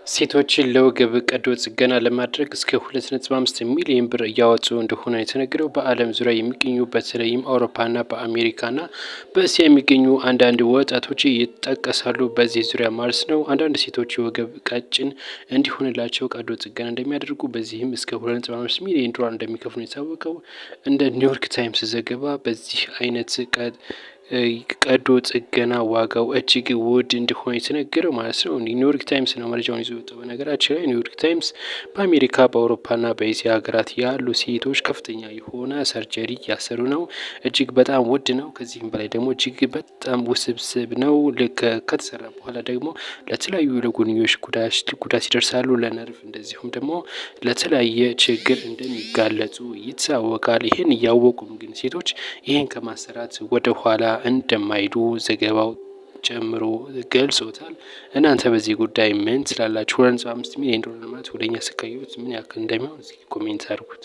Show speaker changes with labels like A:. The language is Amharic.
A: ሴቶችን ለወገብ ቀዶ ጥገና ለማድረግ እስከ 2.5 ሚሊዮን ብር እያወጡ እንደሆነ የተነገረው በዓለም ዙሪያ የሚገኙ በተለይም አውሮፓና በአሜሪካና በእስያ የሚገኙ አንዳንድ ወጣቶች ይጠቀሳሉ። በዚህ ዙሪያ ማለት ነው። አንዳንድ ሴቶች የወገብ ቀጭን እንዲሆንላቸው ቀዶ ጥገና እንደሚያደርጉ በዚህም እስከ 2.5 ሚሊዮን ዶላር እንደሚከፍሉ የታወቀው እንደ ኒውዮርክ ታይምስ ዘገባ በዚህ አይነት ቀዶ ጥገና ዋጋው እጅግ ውድ እንደሆነ የተነገረው ማለት ነው። ኒውዮርክ ታይምስ ነው መረጃውን ይዞ የወጣው። በነገራችን ላይ ኒውዮርክ ታይምስ በአሜሪካ በአውሮፓና በእስያ ሀገራት ያሉ ሴቶች ከፍተኛ የሆነ ሰርጀሪ እያሰሩ ነው። እጅግ በጣም ውድ ነው። ከዚህም በላይ ደግሞ እጅግ በጣም ውስብስብ ነው። ልክ ከተሰራ በኋላ ደግሞ ለተለያዩ ለጎንዮሽ ጉዳት ይደርሳሉ። ለነርቭ እንደዚሁም ደግሞ ለተለያየ ችግር እንደሚጋለጡ ይታወቃል። ይህን እያወቁም ግን ሴቶች ይህን ከማሰራት ወደ ኋላ እንደማይሉ ዘገባው ጨምሮ ገልጾታል። እናንተ በዚህ ጉዳይ ምን ትላላችሁ? 2.5 ሚሊዮን ዶላር ማለት ወደኛ ስካዩት ምን ያክል እንደሚሆን ኮሜንት አድርጉት።